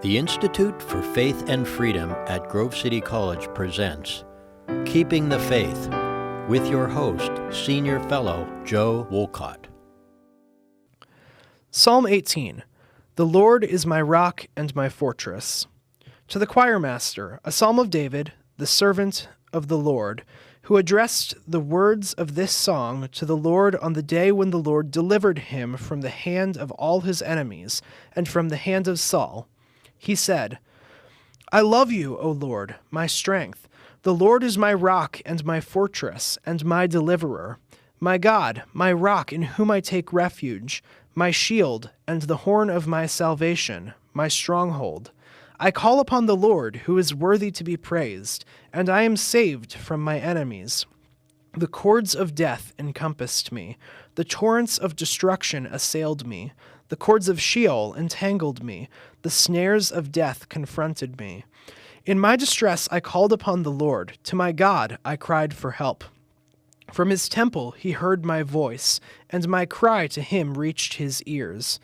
The Institute for Faith and Freedom at Grove City College presents Keeping the Faith with your host, Senior Fellow Joe Wolcott. Psalm 18. The Lord is my rock and my fortress. To the choir master, a psalm of David, the servant of the Lord, who addressed the words of this song to the Lord on the day when the Lord delivered him from the hand of all his enemies and from the hand of Saul. He said, I love you, O Lord, my strength. The Lord is my rock and my fortress and my deliverer, my God, my rock in whom I take refuge, my shield and the horn of my salvation, my stronghold. I call upon the Lord, who is worthy to be praised, and I am saved from my enemies. The cords of death encompassed me. The torrents of destruction assailed me. The cords of Sheol entangled me. The snares of death confronted me. In my distress I called upon the Lord. To my God I cried for help. From his temple he heard my voice, and my cry to him reached his ears.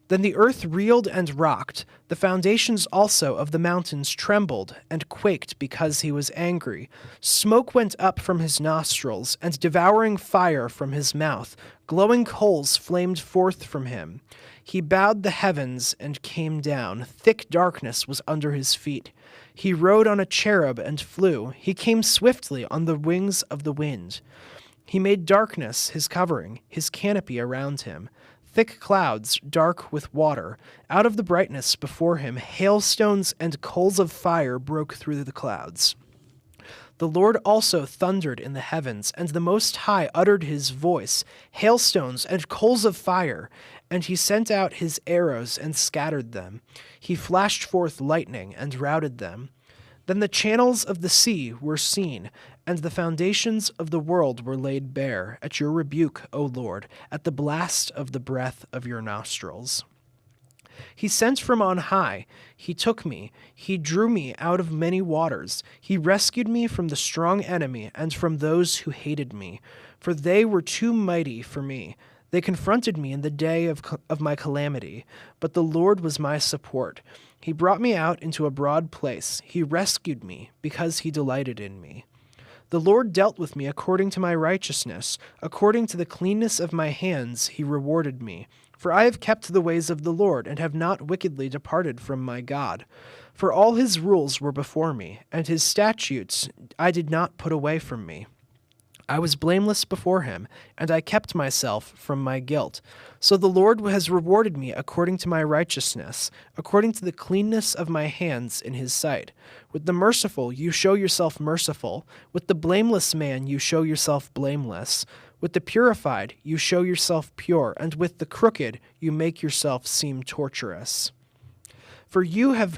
Then the earth reeled and rocked. The foundations also of the mountains trembled and quaked because he was angry. Smoke went up from his nostrils, and devouring fire from his mouth. Glowing coals flamed forth from him. He bowed the heavens and came down. Thick darkness was under his feet. He rode on a cherub and flew. He came swiftly on the wings of the wind. He made darkness his covering, his canopy around him. Thick clouds, dark with water. Out of the brightness before him, hailstones and coals of fire broke through the clouds. The Lord also thundered in the heavens, and the Most High uttered his voice, hailstones and coals of fire, and he sent out his arrows and scattered them. He flashed forth lightning and routed them. Then the channels of the sea were seen, and the foundations of the world were laid bare at your rebuke, O Lord, at the blast of the breath of your nostrils. He sent from on high, he took me, he drew me out of many waters, he rescued me from the strong enemy and from those who hated me, for they were too mighty for me. They confronted me in the day of my calamity, but the Lord was my support. He brought me out into a broad place. He rescued me because he delighted in me. The Lord dealt with me according to my righteousness. According to the cleanness of my hands, he rewarded me. For I have kept the ways of the Lord and have not wickedly departed from my God. For all his rules were before me, and his statutes I did not put away from me. I was blameless before him, and I kept myself from my guilt. So the Lord has rewarded me according to my righteousness, according to the cleanness of my hands in his sight. With the merciful you show yourself merciful. With the blameless man you show yourself blameless. With the purified you show yourself pure, and with the crooked you make yourself seem torturous. For you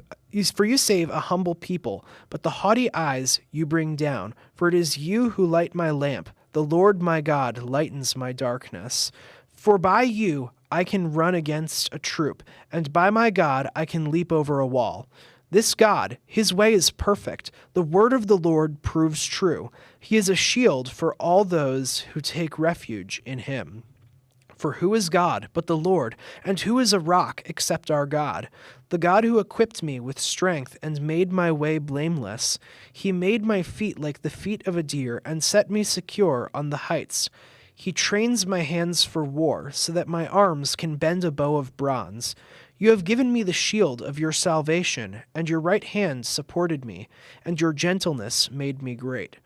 save a humble people, but the haughty eyes you bring down. For it is you who light my lamp. The Lord my God lightens my darkness. For by you I can run against a troop, and by my God I can leap over a wall. This God, his way is perfect. The word of the Lord proves true. He is a shield for all those who take refuge in him. For who is God but the Lord, and who is a rock except our God? The God who equipped me with strength and made my way blameless. He made my feet like the feet of a deer and set me secure on the heights. He trains my hands for war so that my arms can bend a bow of bronze. You have given me the shield of your salvation, and your right hand supported me, and your gentleness made me great.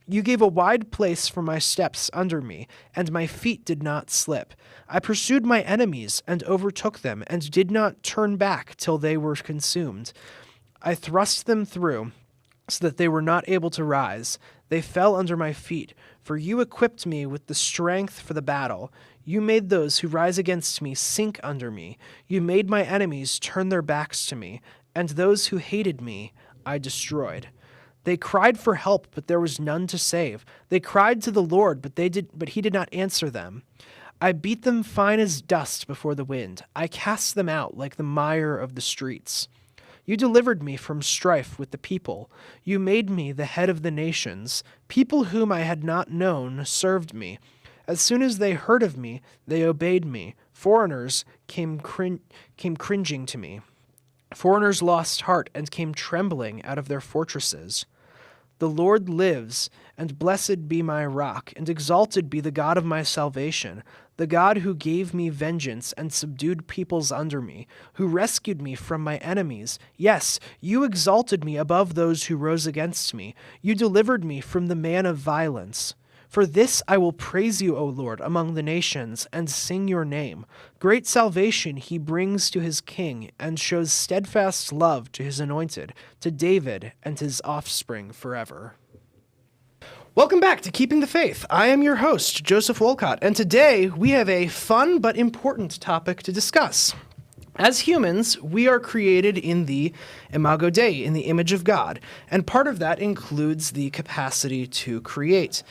You gave a wide place for my steps under me, and my feet did not slip. I pursued my enemies and overtook them, and did not turn back till they were consumed. I thrust them through, so that they were not able to rise. They fell under my feet, for you equipped me with the strength for the battle. You made those who rise against me sink under me. You made my enemies turn their backs to me, and those who hated me I destroyed. They cried for help, but there was none to save. They cried to the Lord, but he did not answer them. I beat them fine as dust before the wind. I cast them out like the mire of the streets. You delivered me from strife with the people. You made me the head of the nations. People whom I had not known served me. As soon as they heard of me, they obeyed me. Foreigners came cringing to me. Foreigners lost heart and came trembling out of their fortresses. The Lord lives, and blessed be my rock, and exalted be the God of my salvation, the God who gave me vengeance and subdued peoples under me, who rescued me from my enemies. Yes, you exalted me above those who rose against me. You delivered me from the man of violence. For this I will praise you, O Lord, among the nations, and sing your name. Great salvation he brings to his king, and shows steadfast love to his anointed, to David and his offspring forever. Welcome back to Keeping the Faith. I am your host, Joseph Wolcott, and today we have a fun but important topic to discuss. As humans, we are created in the imago Dei, in the image of God, and part of that includes the capacity to create.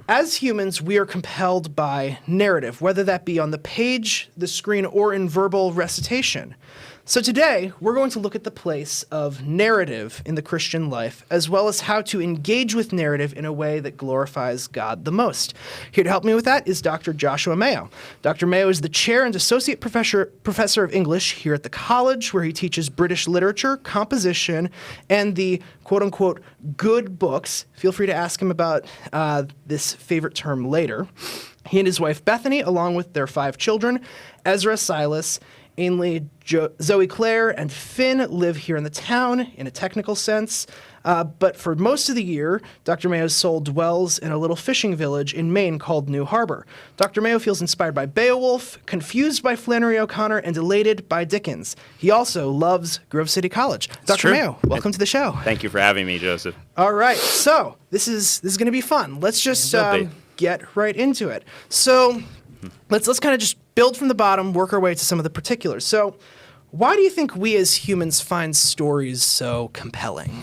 As humans, we are compelled by narrative, whether that be on the page, the screen, or in verbal recitation. So today, we're going to look at the place of narrative in the Christian life, as well as how to engage with narrative in a way that glorifies God the most. Here to help me with that is Dr. Joshua Mayo. Dr. Mayo is the chair and associate professor of English here at the college, where he teaches British literature, composition, and the quote-unquote good books. Feel free to ask him about this favorite term later. He and his wife Bethany, along with their 5 children, Ezra, Silas, Ainley, Zoe Claire, and Finn live here in the town in a technical sense. But for most of the year, Dr. Mayo dwells in a little fishing village in Maine called New Harbor. Dr. Mayo feels inspired by Beowulf, confused by Flannery O'Connor, and elated by Dickens. He also loves Grove City College. Dr. Mayo, welcome to the show. Thank you for having me, Joseph. All right, so this is going to be fun. Let's just get right into it. So let's kind of just build from the bottom, work our way to some of the particulars. So why do you think we as humans find stories so compelling?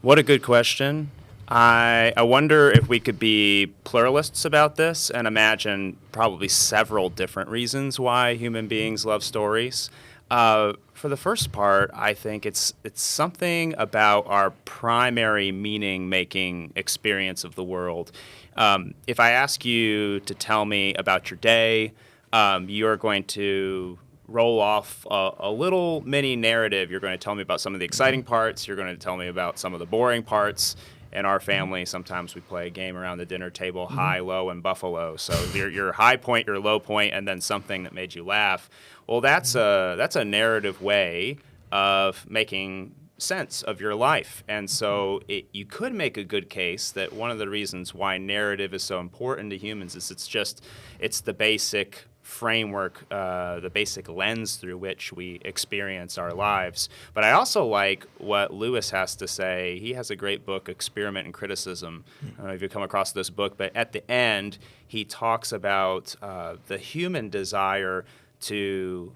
What a good question. I wonder if we could be pluralists about this and imagine probably several different reasons why human beings love stories. For the first part, I think it's something about our primary meaning-making experience of the world. If I ask you to tell me about your day, you're going to roll off a little mini narrative. You're going to tell me about some of the exciting parts. You're going to tell me about some of the boring parts. In our family, sometimes we play a game around the dinner table, high, low, and buffalo. So your high point, your low point, and then something that made you laugh. Well, that's a narrative way of making sense of your life. And so you could make a good case that one of the reasons why narrative is so important to humans is it's the basic framework, the basic lens through which we experience our lives. But I also like what Lewis has to say. He has a great book, Experiment and Criticism. I don't know if you've come across this book, but at the end, he talks about the human desire to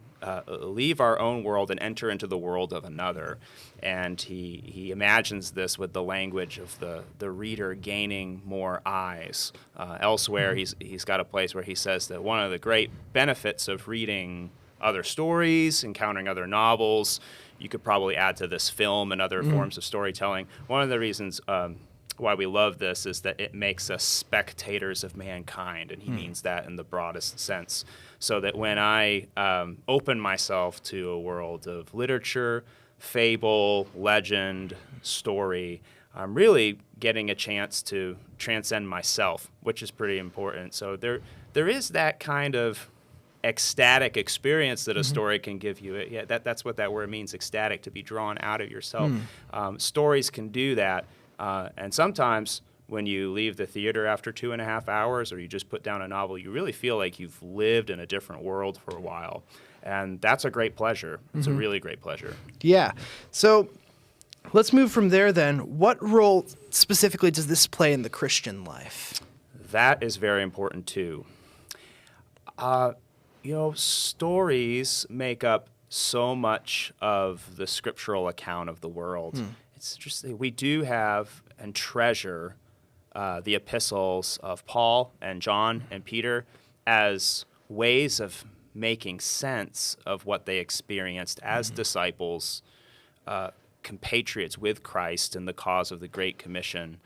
leave our own world and enter into the world of another. And he imagines this with the language of the reader gaining more eyes. Elsewhere, he's got a place where he says that one of the great benefits of reading other stories, encountering other novels, you could probably add to this film and other forms of storytelling. One of the reasons why we love this is that it makes us spectators of mankind, and he means that in the broadest sense. So that when I open myself to a world of literature, fable, legend, story, I'm really getting a chance to transcend myself, which is pretty important. So there is that kind of ecstatic experience that a story can give you. Yeah, that's what that word means, ecstatic, to be drawn out of yourself. Stories can do that. And sometimes when you leave the theater after 2.5 hours, or you just put down a novel, you really feel like you've lived in a different world for a while. And that's a great pleasure. It's a really great pleasure. Yeah. So let's move from there then. What role specifically does this play in the Christian life? That is very important too. Stories make up so much of the scriptural account of the world. It's just we do have and treasure the epistles of Paul and John and Peter as ways of making sense of what they experienced as disciples, compatriots with Christ in the cause of the Great Commission.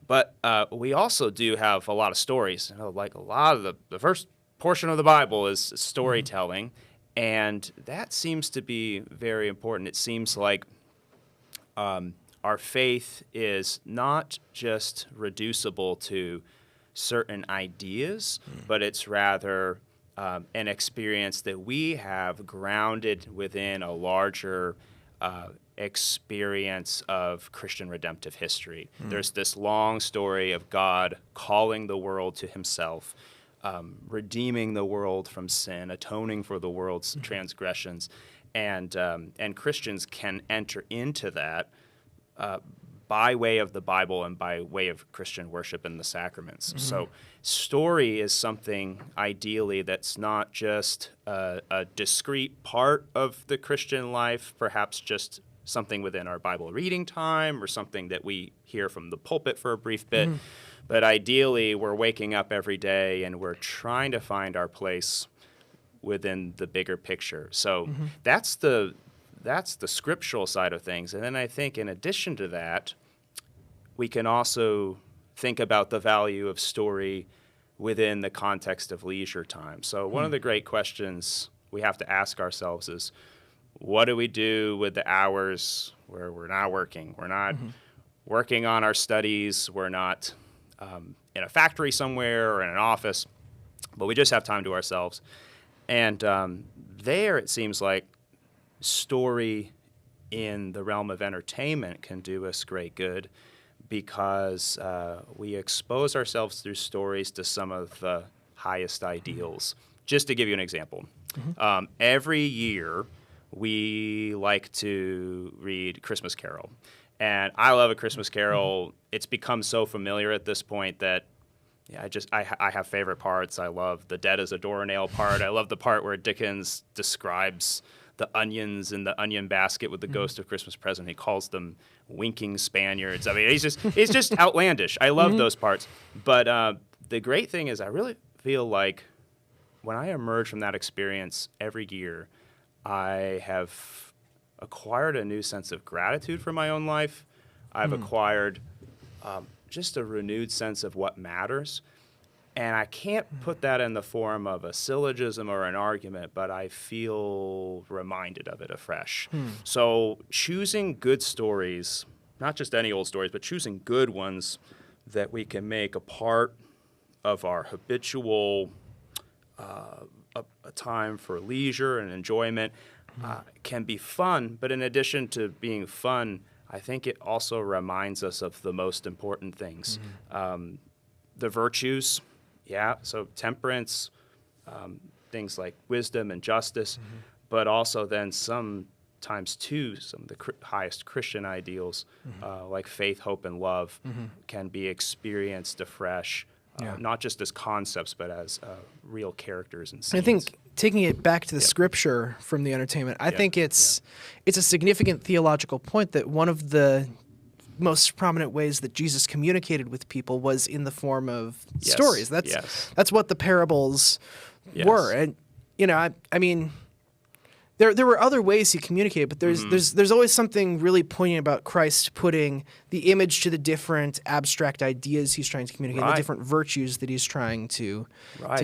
But we also do have a lot of stories. Like a lot of the first portion of the Bible is storytelling. And that seems to be very important. It seems like our faith is not just reducible to certain ideas, but it's rather an experience that we have grounded within a larger experience of Christian redemptive history. There's this long story of God calling the world to himself, redeeming the world from sin, atoning for the world's transgressions, and Christians can enter into that by way of the Bible and by way of Christian worship and the sacraments. So story is something ideally that's not just a discrete part of the Christian life, perhaps just something within our Bible reading time or something that we hear from the pulpit for a brief bit. But ideally, we're waking up every day and we're trying to find our place within the bigger picture. So that's the scriptural side of things. And then I think in addition to that, we can also think about the value of story within the context of leisure time. So one of the great questions we have to ask ourselves is, what do we do with the hours where we're not working? We're not working on our studies. We're not in a factory somewhere or in an office, but we just have time to ourselves. And there it seems like story in the realm of entertainment can do us great good because we expose ourselves through stories to some of the highest ideals. Just to give you an example, every year we like to read Christmas Carol. And I love A Christmas Carol. It's become so familiar at this point that I have favorite parts. I love the dead as a doornail part. I love the part where Dickens describes the onions in the onion basket with the ghost of Christmas present. He calls them winking Spaniards. I mean, it's just outlandish. I love those parts. But the great thing is I really feel like when I emerge from that experience every year, I have acquired a new sense of gratitude for my own life. I've acquired just a renewed sense of what matters. And I can't put that in the form of a syllogism or an argument, but I feel reminded of it afresh. So choosing good stories, not just any old stories, but choosing good ones that we can make a part of our habitual a time for leisure and enjoyment can be fun. But in addition to being fun, I think it also reminds us of the most important things. The virtues, so temperance, things like wisdom and justice, but also then sometimes too, some of the highest Christian ideals like faith, hope, and love can be experienced afresh, not just as concepts, but as real characters and scenes. I think taking it back to the scripture from the entertainment, I think it's a significant theological point that one of the most prominent ways that Jesus communicated with people was in the form of stories. That's what the parables were. And I mean, there were other ways he communicated, but there's always something really poignant about Christ putting the image to the different abstract ideas he's trying to communicate, the different virtues that he's trying to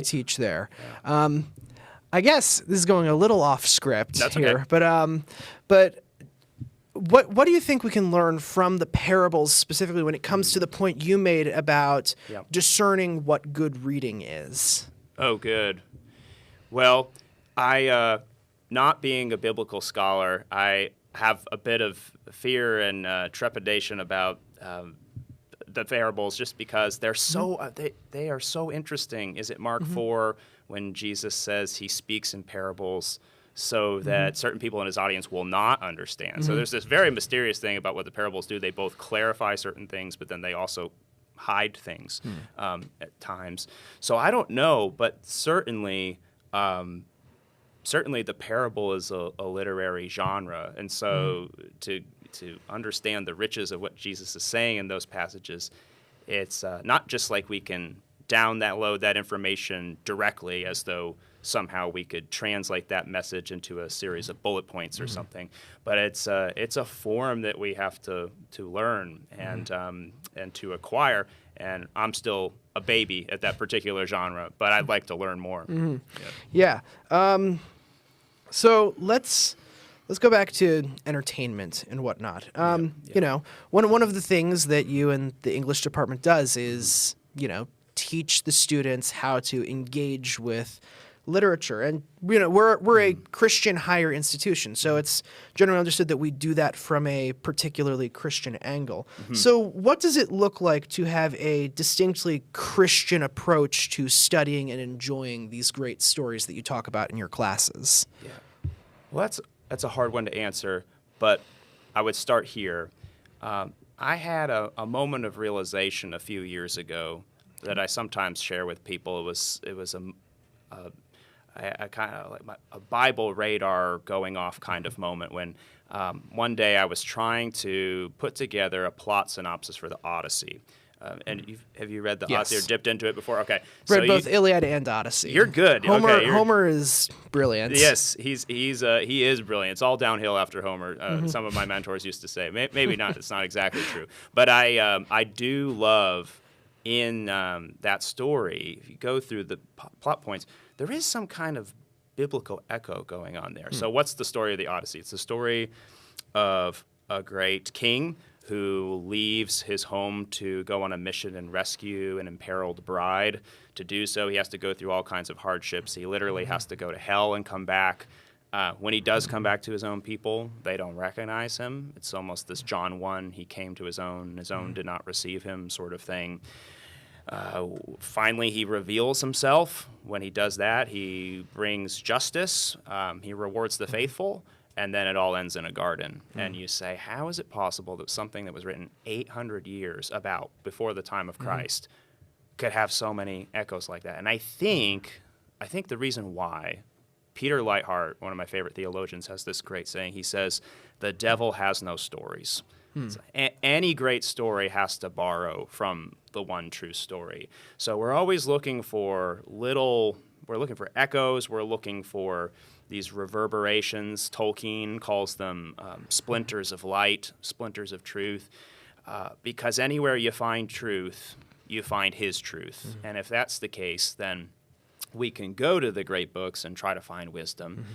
teach there. I guess this is going a little off script here, okay. But what do you think we can learn from the parables specifically when it comes to the point you made about discerning what good reading is? Oh, good. Well, I not being a biblical scholar, I have a bit of fear and trepidation about the parables just because they're so they are so interesting. Is it Mark 4 when Jesus says he speaks in parables so that certain people in his audience will not understand? So there's this very mysterious thing about what the parables do. They both clarify certain things, but then they also hide things at times. So I don't know, but certainly the parable is a literary genre. And so to understand the riches of what Jesus is saying in those passages, it's not just like we can download that information directly as though somehow we could translate that message into a series of bullet points or something. But it's a form that we have to learn and to acquire. And I'm still a baby at that particular genre, but I'd like to learn more. So let's go back to entertainment and whatnot. You know, one of the things that you and the English department does is, you know, teach the students how to engage with literature. And, you know, we're a Christian higher institution, so it's generally understood that we do that from a particularly Christian angle. So what does it look like to have a distinctly Christian approach to studying and enjoying these great stories that you talk about in your classes? Yeah. Well, that's a hard one to answer, but I would start here. I had a moment of realization a few years ago that I sometimes share with people. It was a kind of like a Bible radar going off kind of moment when one day I was trying to put together a plot synopsis for the Odyssey. And have you read the Odyssey or dipped into it before? Okay. Read both Iliad and Odyssey. You're good. Homer is brilliant. Yes, he is brilliant. It's all downhill after Homer. Some of my mentors used to say. Maybe not. It's not exactly true. But I do love in that story, if you go through the plot points, there is some kind of biblical echo going on there. So what's the story of the Odyssey? It's the story of a great king who leaves his home to go on a mission and rescue an imperiled bride. To do so, he has to go through all kinds of hardships. He literally has to go to hell and come back. When he does come back to his own people, they don't recognize him. It's almost this John 1, he came to his own did not receive him sort of thing. Finally, he reveals himself. When he does that, he brings justice. He rewards the faithful. And then it all ends in a garden. And you say, how is it possible that something that was written 800 years before the time of Christ could have so many echoes like that? And I think the reason why, Peter Leithart, one of my favorite theologians, has this great saying. He says, the devil has no stories. So any great story has to borrow from the one true story. So we're always looking for echoes, we're looking for these reverberations. Tolkien calls them splinters of light, splinters of truth, because anywhere you find truth, you find his truth. And if that's the case, then we can go to the great books and try to find wisdom,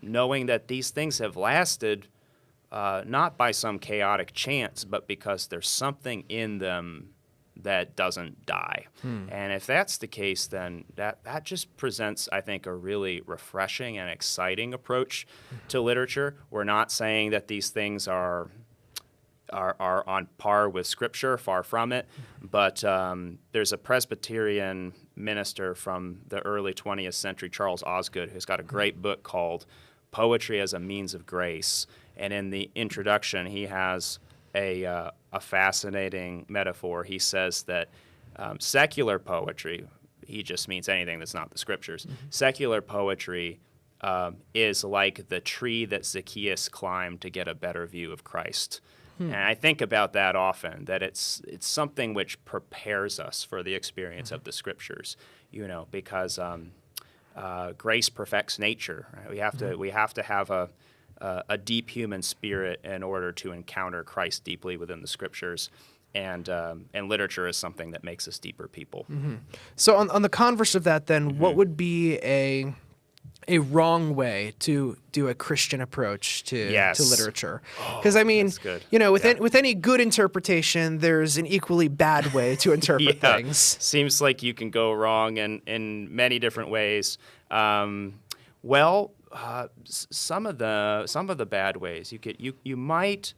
knowing that these things have lasted not by some chaotic chance, but because there's something in them that doesn't die. And if that's the case, then that just presents, I think, a really refreshing and exciting approach to literature. We're not saying that these things are on par with Scripture, far from it, but there's a Presbyterian minister from the early 20th century, Charles Osgood, who's got a great book called Poetry as a Means of Grace. And in the introduction, he has a fascinating metaphor. He says that secular poetry, he just means anything that's not the Scriptures, secular poetry is like the tree that Zacchaeus climbed to get a better view of Christ. And I think about that often, that it's something which prepares us for the experience of the Scriptures, because grace perfects nature. Right? We have to have a deep human spirit in order to encounter Christ deeply within the Scriptures, and literature is something that makes us deeper people. So on the converse of that, then, what would be a wrong way to do a Christian approach to literature? Because with any good interpretation, there's an equally bad way to interpret things. Seems like you can go wrong in many different ways. Some of the bad ways you might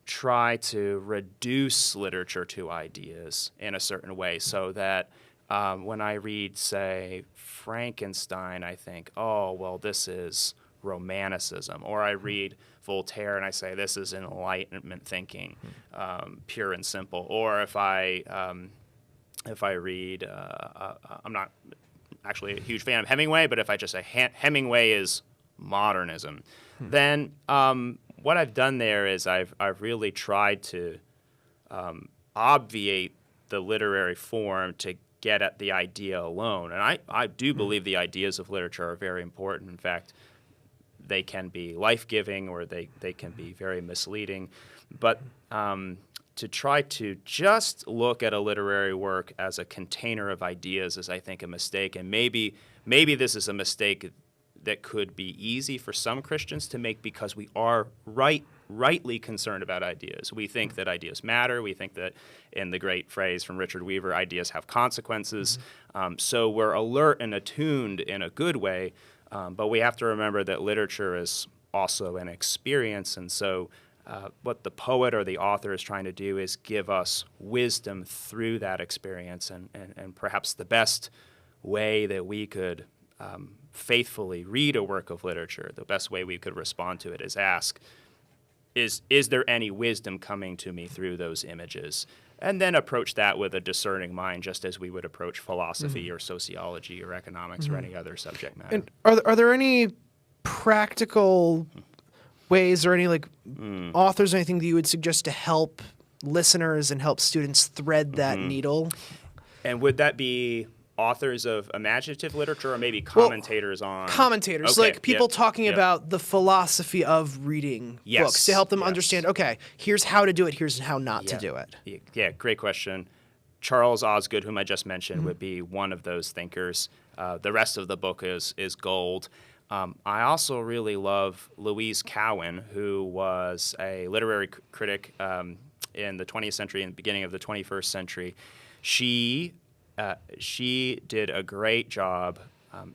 try to reduce literature to ideas in a certain way, so that when I read, say, Frankenstein, I think, oh, well, this is Romanticism. Or I read Voltaire and I say, this is Enlightenment thinking, pure and simple. Or if I read, I'm not actually a huge fan of Hemingway, but if I just say Hemingway is modernism, then what I've done there is I've really tried to obviate the literary form to get at the idea alone. And I do believe the ideas of literature are very important. In fact, they can be life-giving or they can be very misleading. But to try to just look at a literary work as a container of ideas is, I think, a mistake. And maybe this is a mistake that could be easy for some Christians to make because we are rightly concerned about ideas. We think that ideas matter. We think that, in the great phrase from Richard Weaver, ideas have consequences. So we're alert and attuned in a good way, but we have to remember that literature is also an experience, and so what the poet or the author is trying to do is give us wisdom through that experience, and perhaps the best way that we could faithfully read a work of literature, the best way we could respond to it is ask, is there any wisdom coming to me through those images? And then approach that with a discerning mind, just as we would approach philosophy or sociology or economics or any other subject matter. And are there any practical ways or any authors or anything that you would suggest to help listeners and help students thread that needle? And would that be authors of imaginative literature or maybe commentators on... Commentators, Okay, like people talking about the philosophy of reading books to help them understand, okay, here's how to do it, here's how not to do it. Yeah, great question. Charles Osgood, whom I just mentioned, would be one of those thinkers. The rest of the book is gold. I also really love Louise Cowan, who was a literary critic in the 20th century and the beginning of the 21st century. She did a great job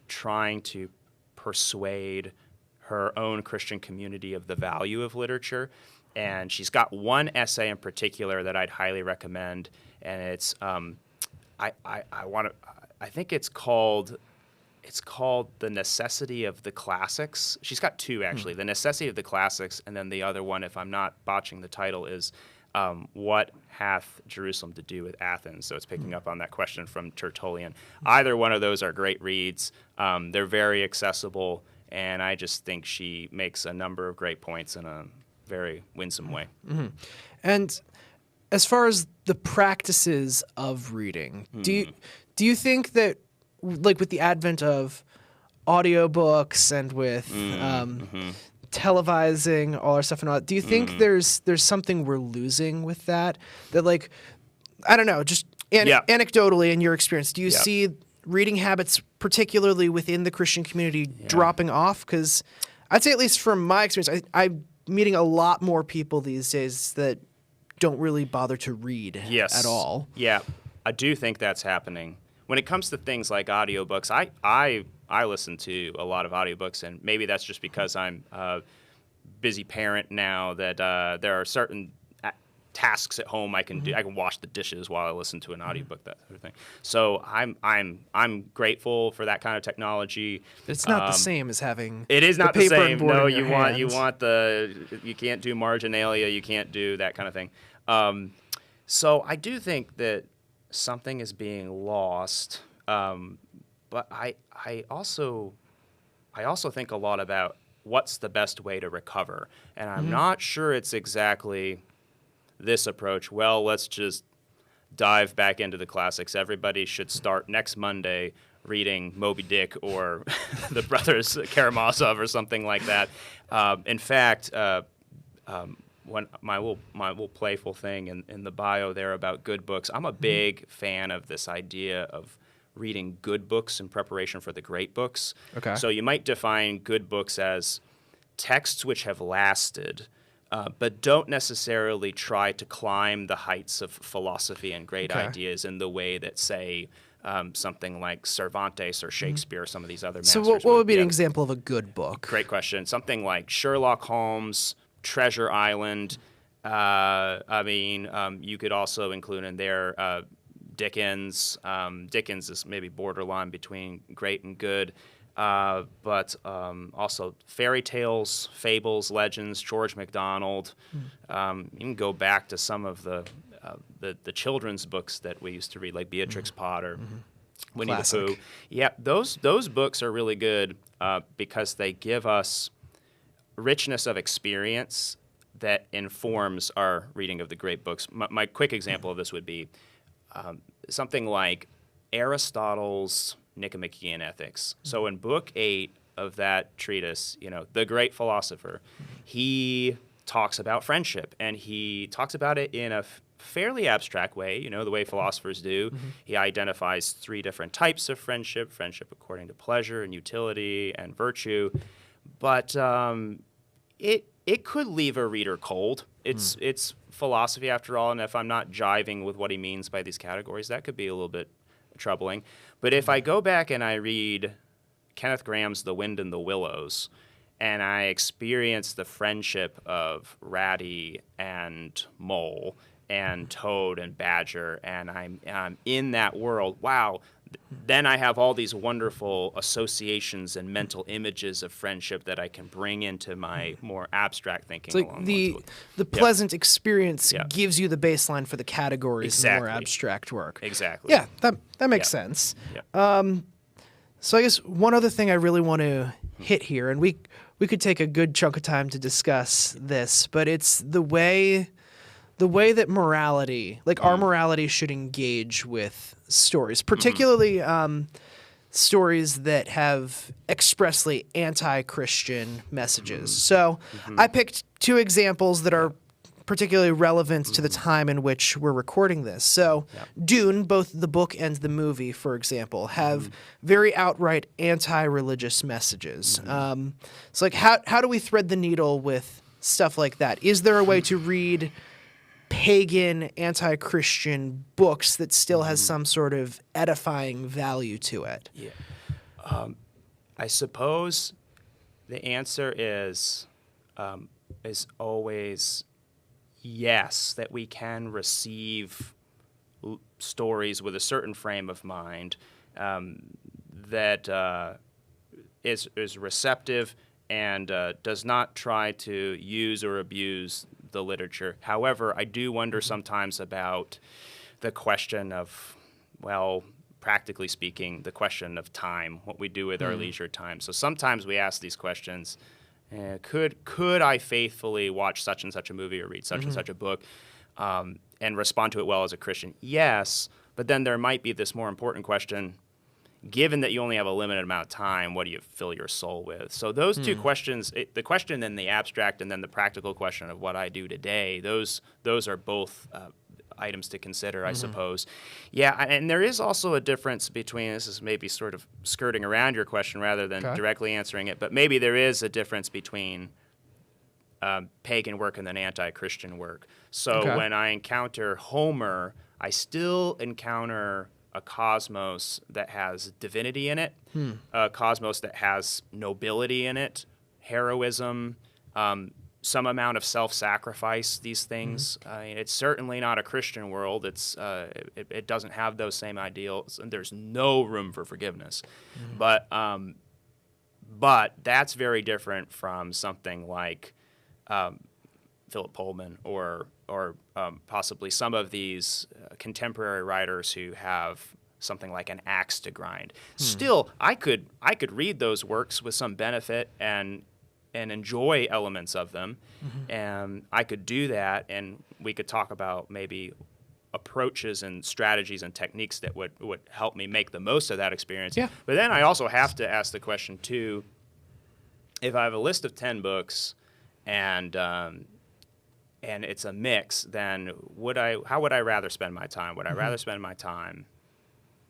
trying to persuade her own Christian community of the value of literature. And she's got one essay in particular that I'd highly recommend, and it's I think it's called The Necessity of the Classics. She's got two, actually. The Necessity of the Classics, and then the other one, if I'm not botching the title, is What Hath Jerusalem to Do with Athens? So it's picking up on that question from Tertullian. Either one of those are great reads. They're very accessible, and I just think she makes a number of great points in a very winsome way. And as far as the practices of reading, do you think that, like with the advent of audiobooks and with televising all our stuff and all that, do you think there's something we're losing with that? That, like, I don't know, just anecdotally in your experience, do you see reading habits, particularly within the Christian community, dropping off? Because I'd say, at least from my experience, I'm meeting a lot more people these days that don't really bother to read at all. Yeah, I do think that's happening. When it comes to things like audiobooks, I listen to a lot of audiobooks, and maybe that's just because I'm a busy parent now that there are certain tasks at home I can do. I can wash the dishes while I listen to an audiobook, that sort of thing. So I'm grateful for that kind of technology. It's not the same as having it is not the paper same. and board No, in your you hands. want you can't do marginalia, you can't do that kind of thing. So I do think that something is being lost, but I also think a lot about what's the best way to recover, and I'm not sure it's exactly this approach. Well, let's just dive back into the classics. Everybody should start next Monday reading Moby Dick or the Brothers Karamazov or something like that. In fact, when my little playful thing in the bio there about good books, I'm a big fan of this idea of reading good books in preparation for the great books. Okay. So you might define good books as texts which have lasted, but don't necessarily try to climb the heights of philosophy and great ideas in the way that, say, something like Cervantes or Shakespeare or some of these other masters. So what would be an example of a good book? Great question. Something like Sherlock Holmes, Treasure Island. You could also include in there Dickens. Dickens is maybe borderline between great and good. But also fairy tales, fables, legends, George MacDonald. You can go back to some of the children's books that we used to read, like Beatrix Potter, Winnie the Pooh. Yeah, those books are really good because they give us richness of experience that informs our reading of the great books. My quick example of this would be something like Aristotle's Nicomachean Ethics. So in Book 8 of that treatise, the great philosopher, he talks about friendship, and he talks about it in a fairly abstract way, the way philosophers do. He identifies 3 different types of friendship: friendship according to pleasure and utility and virtue. But it could leave a reader cold. It's philosophy after all, and if I'm not jiving with what he means by these categories, that could be a little bit troubling. But if I go back and I read Kenneth Graham's The Wind in the Willows, and I experience the friendship of Ratty and Mole and Toad and Badger, and I'm in that world, wow, then I have all these wonderful associations and mental images of friendship that I can bring into my more abstract thinking. It's like the pleasant experience gives you the baseline for the categories in the more abstract work. Exactly. Yeah, that makes sense. Yeah. So I guess one other thing I really want to hit here, and we could take a good chunk of time to discuss this, but it's the way that morality, like our morality, should engage with stories, particularly stories that have expressly anti-Christian messages. So I picked 2 examples that are particularly relevant to the time in which we're recording this. So Dune, both the book and the movie, for example, have very outright anti-religious messages. So like how do we thread the needle with stuff like that? Is there a way to read pagan, anti-Christian books that still has some sort of edifying value to it? Yeah. I suppose the answer is always yes, that we can receive stories with a certain frame of mind that is receptive and does not try to use or abuse the literature. However, I do wonder sometimes about the question of, well, practically speaking, the question of time, what we do with our leisure time. So sometimes we ask these questions, could I faithfully watch such and such a movie or read such and such a book and respond to it well as a Christian? Yes, but then there might be this more important question, given that you only have a limited amount of time, what do you fill your soul with? So those 2 questions, the question in the abstract and then the practical question of what I do today, those are both items to consider, I suppose. Yeah, and there is also a difference between, this is maybe sort of skirting around your question rather than directly answering it, but maybe there is a difference between pagan work and then anti-Christian work. So when I encounter Homer, I still encounter a cosmos that has divinity in it, a cosmos that has nobility in it, heroism, some amount of self-sacrifice, these things. It's certainly not a Christian world. It doesn't have those same ideals, and there's no room for forgiveness. But that's very different from something like Philip Pullman or possibly some of these contemporary writers who have something like an axe to grind. Still, I could read those works with some benefit and enjoy elements of them, and I could do that, and we could talk about maybe approaches and strategies and techniques that would help me make the most of that experience. Yeah. But then I also have to ask the question too, if I have a list of 10 books and it's a mix, then how would I rather spend my time? Would I rather spend my time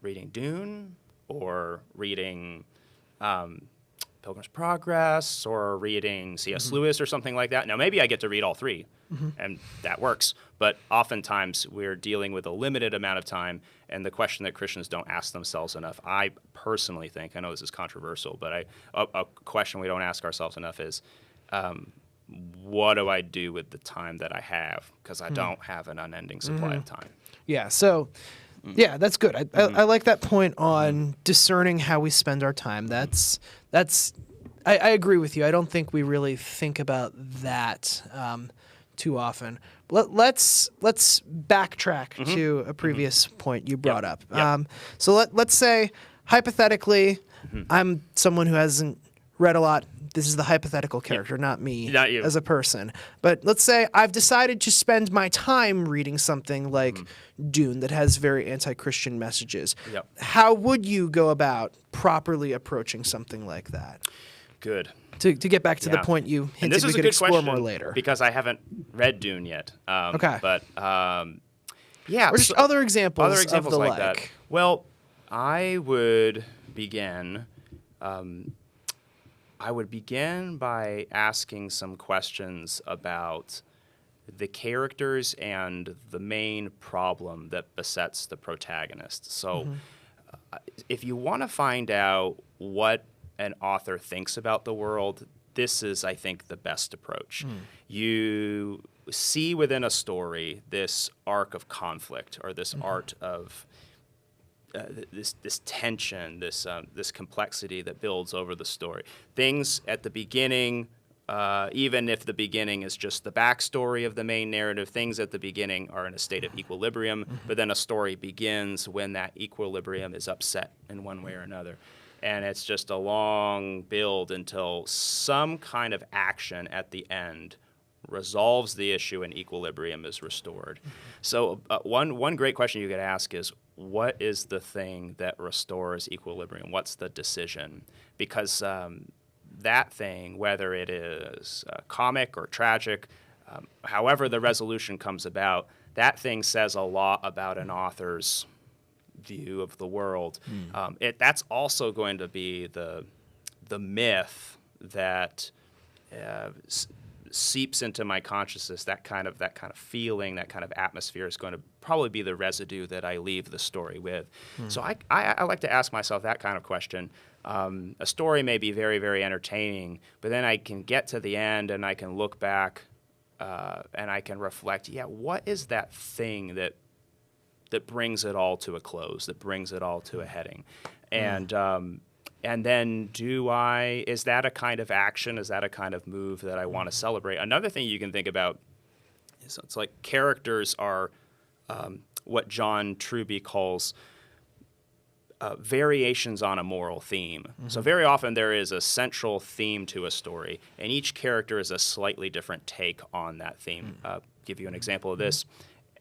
reading Dune or reading Pilgrim's Progress or reading C.S. Lewis or something like that? Now, maybe I get to read all 3, and that works. But oftentimes we're dealing with a limited amount of time, and the question that Christians don't ask themselves enough, I personally think, I know this is controversial, but a question we don't ask ourselves enough is, what do I do with the time that I have? Because I don't have an unending supply of time. Yeah, so, yeah, that's good. I like that point on discerning how we spend our time. I agree with you. I don't think we really think about that too often. Let's backtrack to a previous point you brought up. So let's say, hypothetically, I'm someone who hasn't read a lot. This is the hypothetical character, not me Not you. as a person. But let's say I've decided to spend my time reading something like Dune that has very anti-Christian messages. Yep. How would you go about properly approaching something like that? Good. To get back to the point you And hinted this we is a could good explore question more later. because I haven't read Dune yet. Okay. But Yeah. Or just other examples of the like like. that. Well, I would begin. I would begin by asking some questions about the characters and the main problem that besets the protagonist. So, if you want to find out what an author thinks about the world, this is, I think, the best approach. You see within a story this arc of conflict or this art of this tension, this complexity that builds over the story. Things at the beginning, even if the beginning is just the backstory of the main narrative, things at the beginning are in a state of equilibrium, but then a story begins when that equilibrium is upset in one way or another. And it's just a long build until some kind of action at the end resolves the issue and equilibrium is restored. So one great question you could ask is, what is the thing that restores equilibrium? What's the decision? Because that thing, whether it is comic or tragic, however the resolution comes about, that thing says a lot about an author's view of the world. That's also going to be the myth that seeps into my consciousness. That kind of feeling, that kind of atmosphere is going to probably be the residue that I leave the story with. So I like to ask myself that kind of question. A story may be very, very entertaining, but then I can get to the end and I can look back and I can reflect, what is that thing that brings it all to a close, that brings it all to a heading? And then is that a kind of action? Is that a kind of move that I want to celebrate? Another thing you can think about is it's like characters are what John Truby calls variations on a moral theme. So very often there is a central theme to a story, and each character is a slightly different take on that theme. Give you an example of this.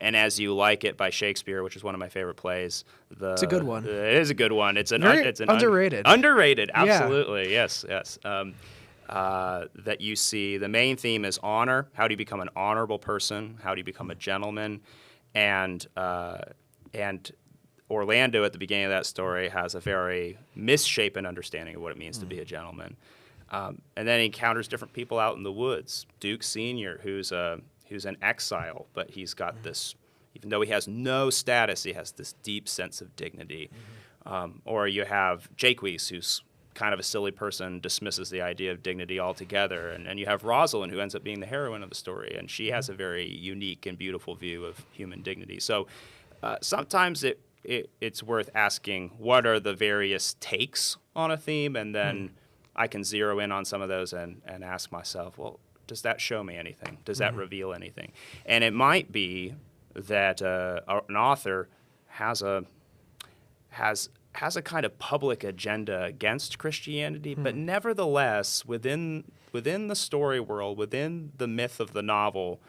And As You Like It by Shakespeare, which is one of my favorite plays. It's a good one. It is a good one. It's an underrated. Underrated, absolutely. Yeah. Yes. That you see the main theme is honor. How do you become an honorable person? How do you become a gentleman? And Orlando at the beginning of that story has a very misshapen understanding of what it means to be a gentleman. And then he encounters different people out in the woods. Duke Sr., who's an exile, but he's got this, even though he has no status, he has this deep sense of dignity. Or you have Jaques, who's kind of a silly person, dismisses the idea of dignity altogether. And you have Rosalind, who ends up being the heroine of the story, and she has a very unique and beautiful view of human dignity. So sometimes it's worth asking, what are the various takes on a theme? And then I can zero in on some of those and ask myself, well, does that show me anything? Does that reveal anything? And it might be that an author has a kind of public agenda against Christianity, but nevertheless, within the story world, within the myth of the novel,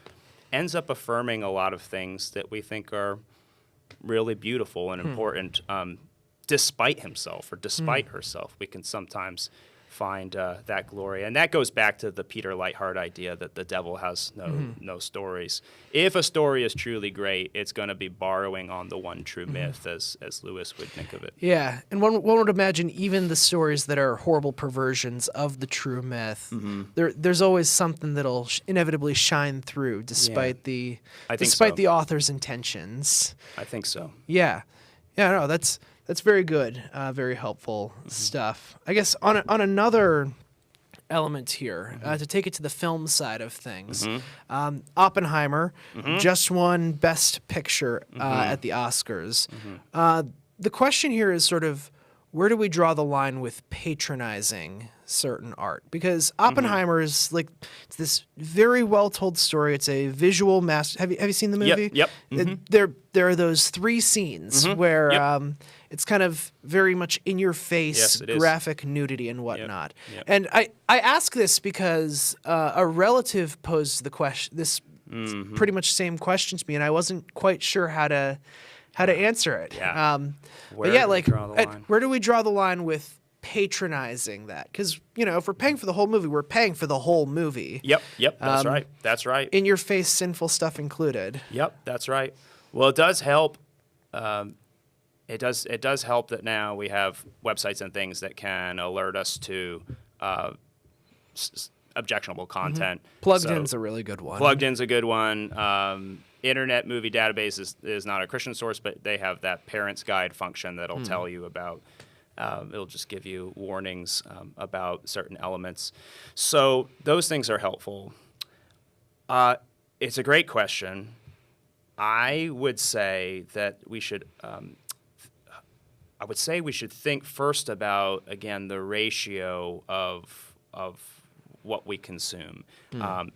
ends up affirming a lot of things that we think are really beautiful and important, despite himself or despite herself. We can sometimes find that glory. And that goes back to the Peter Lightheart idea that the devil has no stories. If a story is truly great, it's going to be borrowing on the one true myth, as Lewis would think of it. Yeah, and one would imagine even the stories that are horrible perversions of the true myth, there's always something that'll inevitably shine through despite the author's intentions. I think so. Yeah. Yeah, no, that's very good, very helpful stuff. I guess on another element here, to take it to the film side of things, Oppenheimer just won Best Picture at the Oscars. The question here is sort of, where do we draw the line with patronizing certain art? Because Oppenheimer is it's this very well told story. It's a visual master. Have you seen the movie? Yep. There are those three scenes where it's kind of very much in your face, graphic nudity and whatnot. Yep. And I ask this because a relative posed the question, this pretty much same question to me, and I wasn't quite sure how to answer it. Yeah. Where do we draw the line with patronizing that? Because, if we're paying for the whole movie, we're paying for the whole movie. Yep, that's right. In your face, sinful stuff included. Yep, that's right. Well, it does help. It does help that now we have websites and things that can alert us to objectionable content. Plugged-in's a really good one. Plugged-in's a good one. Internet Movie Database is not a Christian source, but they have that Parents Guide function that'll tell you about. It'll just give you warnings about certain elements. So those things are helpful. It's a great question. I would say that we should. I would say we should think first about, again, the ratio of what we consume.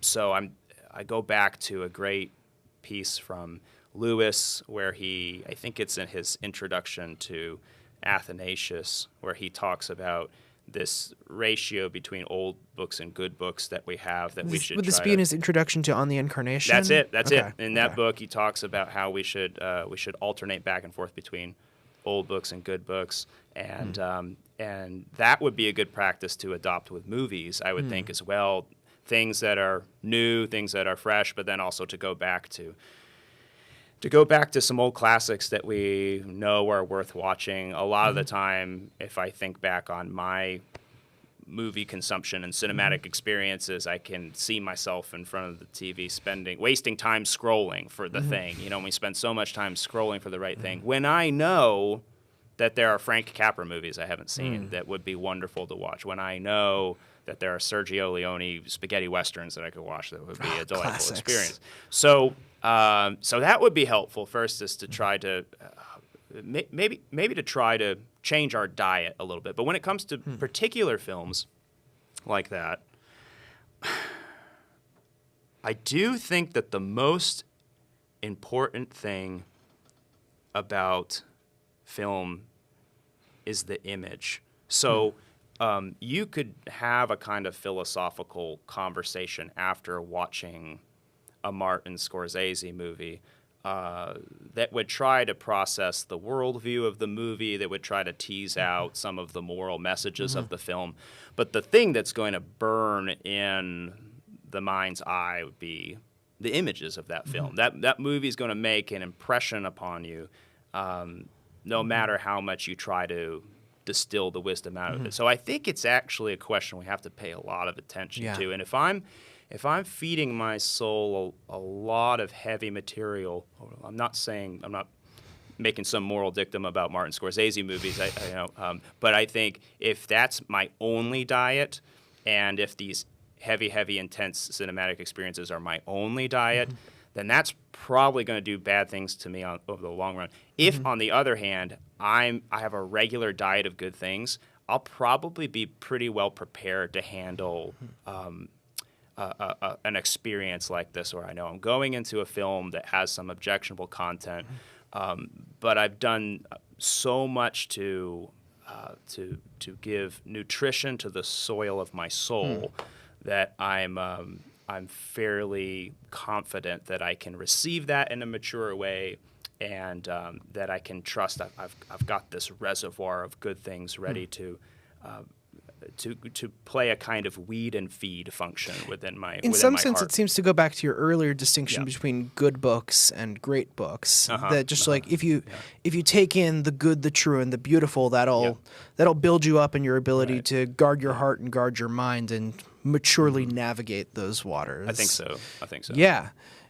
So I go back to a great piece from Lewis where I think it's in his introduction to Athanasius, where he talks about this ratio between old books and good books that we have that we should Would this be in his introduction to On the Incarnation? That's it. That's it. In that book, he talks about how we should alternate back and forth between old books and good books, and that would be a good practice to adopt with movies, I would think, as well. Things that are new, things that are fresh, but then also to go back to some old classics that we know are worth watching. A lot of the time, if I think back on my movie consumption and cinematic experiences, I can see myself in front of the TV wasting time scrolling for the thing. We spend so much time scrolling for the right thing. When I know that there are Frank Capra movies I haven't seen that would be wonderful to watch. When I know that there are Sergio Leone spaghetti westerns that I could watch that would be a delightful Classics. experience. So that would be helpful. First is to try to maybe to try to change our diet a little bit. But when it comes to particular films like that, I do think that the most important thing about film is the image. So you could have a kind of philosophical conversation after watching a Martin Scorsese movie that would try to process the worldview of the movie, that would try to tease out some of the moral messages of the film. But the thing that's going to burn in the mind's eye would be the images of that film. That movie is going to make an impression upon you, no matter how much you try to distill the wisdom out of it. So I think it's actually a question we have to pay a lot of attention to. And if I'm feeding my soul a lot of heavy material, I'm not making some moral dictum about Martin Scorsese movies, but I think if that's my only diet, and if these heavy, intense cinematic experiences are my only diet, then that's probably going to do bad things to me over the long run. If, on the other hand, I have a regular diet of good things, I'll probably be pretty well prepared to handle an experience like this, where I know I'm going into a film that has some objectionable content, but I've done so much to give nutrition to the soil of my soul that I'm fairly confident that I can receive that in a mature way, and that I can trust that I've got this reservoir of good things ready to play a kind of weed and feed function within my In some my sense, heart. it seems to go back to your earlier distinction between good books and great books. That just like if you take in the good, the true, and the beautiful, that'll build you up in your ability to guard your heart and guard your mind and maturely navigate those waters. I think so.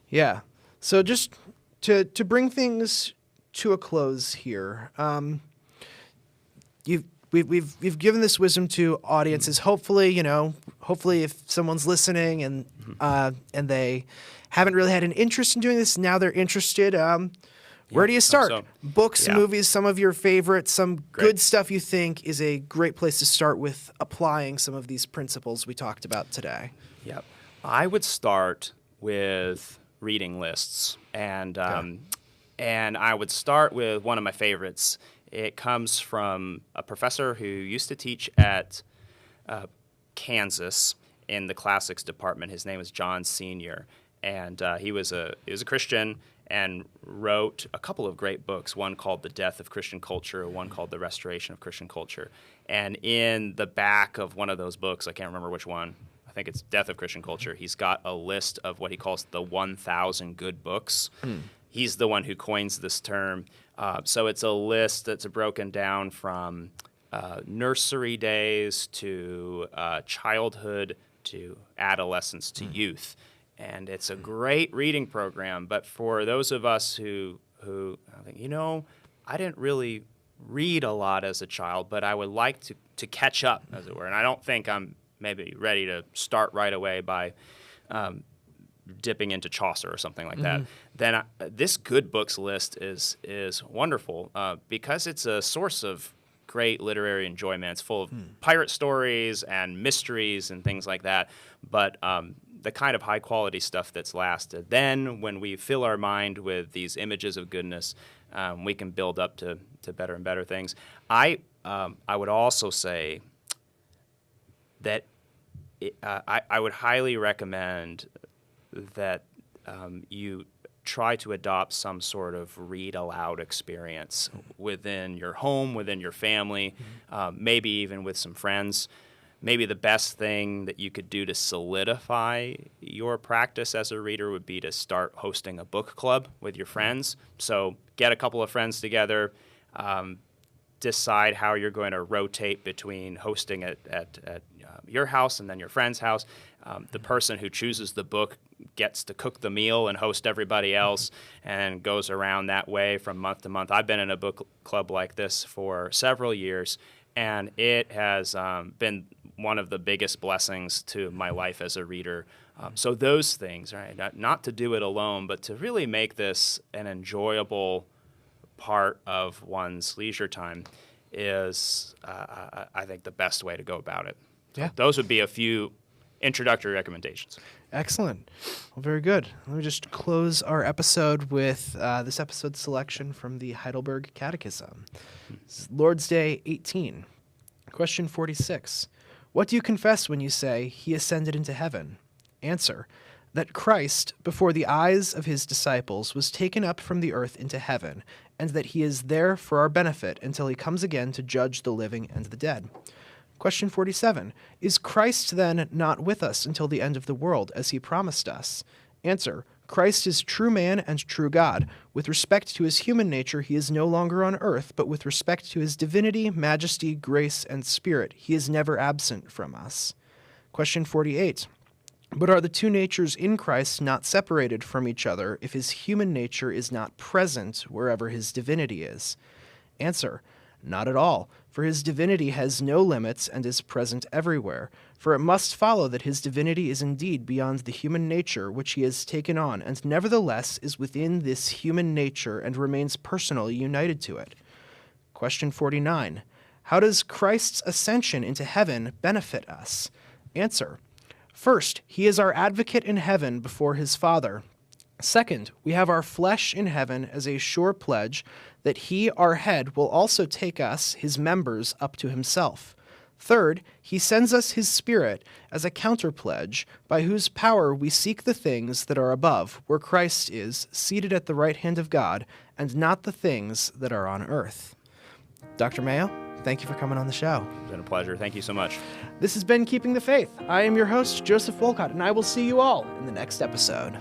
Yeah. So just to bring things to a close here, We've given this wisdom to audiences. Hopefully, if someone's listening and they haven't really had an interest in doing this, now they're interested. Where do you start? So. Books, movies, some of your favorites, some good stuff you think is a great place to start with applying some of these principles we talked about today. Yep. I would start with reading lists, and I would start with one of my favorites. It comes from a professor who used to teach at Kansas in the classics department. His name was John Senior, and he was a Christian and wrote a couple of great books. One called The Death of Christian Culture, one called The Restoration of Christian Culture. And in the back of one of those books, I can't remember which one, I think it's Death of Christian Culture, he's got a list of what he calls the 1,000 good books. he's the one who coins this term. So it's a list that's broken down from nursery days to childhood to adolescence to youth. And it's a great reading program. But for those of us who think, I didn't really read a lot as a child, but I would like to catch up, as it were. And I don't think I'm maybe ready to start right away by dipping into Chaucer or something like that. Then this good books list is wonderful because it's a source of great literary enjoyment. It's full of pirate stories and mysteries and things like that. But the kind of high quality stuff that's lasted. Then when we fill our mind with these images of goodness, we can build up to better and better things. I would also say that I would highly recommend that you try to adopt some sort of read aloud experience within your home, within your family, maybe even with some friends. Maybe the best thing that you could do to solidify your practice as a reader would be to start hosting a book club with your friends. So get a couple of friends together, decide how you're going to rotate between hosting at your house and then your friend's house. The person who chooses the book gets to cook the meal and host everybody else and goes around that way from month to month. I've been in a book club like this for several years, and it has been one of the biggest blessings to my life as a reader. So those things, right? Not to do it alone, but to really make this an enjoyable part of one's leisure time is, I think, the best way to go about it. So Yeah. those would be a few introductory recommendations. Excellent. Well, very good. Let me just close our episode with this episode's selection from the Heidelberg Catechism. It's Lord's Day 18. Question 46. What do you confess when you say, He ascended into heaven? Answer, that Christ, before the eyes of his disciples, was taken up from the earth into heaven, and that he is there for our benefit until he comes again to judge the living and the dead. Question 47. Is Christ then not with us until the end of the world, as he promised us? Answer. Christ is true man and true God. With respect to his human nature, he is no longer on earth, but with respect to his divinity, majesty, grace, and spirit, he is never absent from us. Question 48. But are the two natures in Christ not separated from each other if his human nature is not present wherever his divinity is? Answer. Not at all, for his divinity has no limits and is present everywhere. For it must follow that his divinity is indeed beyond the human nature which he has taken on, and nevertheless is within this human nature and remains personally united to it. Question 49. How does Christ's ascension into heaven benefit us? Answer. First, he is our advocate in heaven before his Father. Second, we have our flesh in heaven as a sure pledge that he, our head, will also take us, his members, up to himself. Third, he sends us his Spirit as a counterpledge, by whose power we seek the things that are above, where Christ is, seated at the right hand of God, and not the things that are on earth. Dr. Mayo, thank you for coming on the show. It's been a pleasure. Thank you so much. This has been Keeping the Faith. I am your host, Joseph Wolcott, and I will see you all in the next episode.